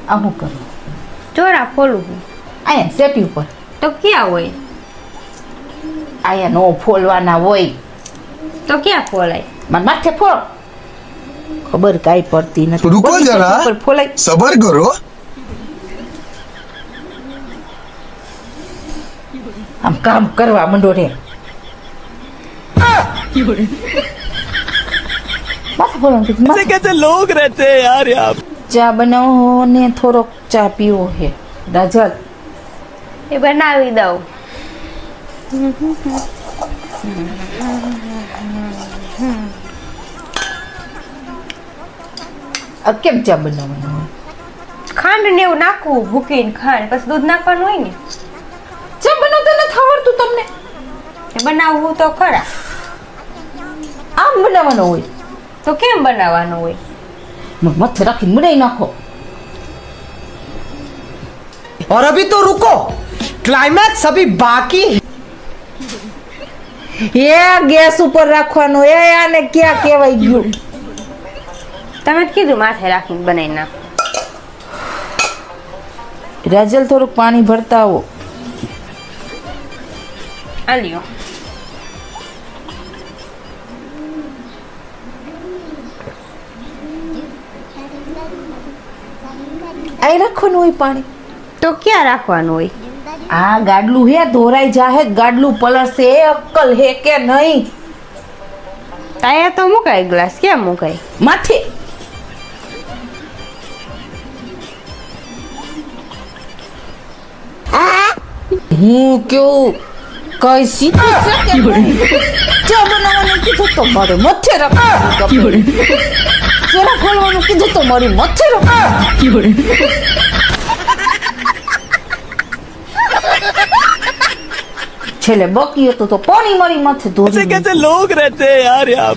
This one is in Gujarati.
અમુક કરું ચોરા ફોલું હું અહીંયા સેટી ઉપર તો ક્યાં હોય અહીંયા નો ફોલવાના હોય તો ક્યાં ફોલાય મને માથે ફોલ ખબર કાંઈ પડતી નથી રૂકો બધી જરા. સેટી ઉપર ફોલાય સબર કરો. આમ કામ કરવા માંડો રે માથે ફોલવાનું કીધું, માથે. कैसे लोग रहते हैं यार यहाँ ચા બનાવો ને થોડોક ચા પીવો હે રાજલ એ બનાવી દઉં આ કેમ ચા બનાવવાનો હોય ખાંડ ને એવું નાખવું ભૂકીને ખાંડ પછી દૂધ નાખવાનું હોય ને ચા બનાવતા નથી આવડતું તમને એ બનાવવું તો ખરા આમ બનાવવાનો હોય તો કેમ બનાવવાનું હોય મથે રાખીને બનાવી નાખો और अभी तो रुको क्लाइमैक्स अभी बाकी એ ગેસ ઉપર રાખવાનો એ આને ક્યાં કહેવાય ગયું તમે જ કીધું માથે રાખીને બનાવી નાખો રાજલ થોડુંક પાણી ભરતા આવો આ લ્યો આઈ રાખવાનું હોય પાણી તો ક્યાં રાખવાનું હોય આ ગાડલું હે ધોરાઈ જાહે ગાડલું પલળશે એ અક્કલ હે કે નહીં તાયા તો મુકાય ગ્લાસ ક્યાં મુકાય માથે હું કેવું કઈ સીધું છે કે નહીં? ચા બનાવવાનું કીધું તો મારે મથે રાખવાનું ચોરા ખોલવાનું કીધું તો મારી મથે રાખવાનું છેલ્લે બકી હતું તો પાણી મારી માથે ધોરી कैसे लोग रहते हैं यार यहाँ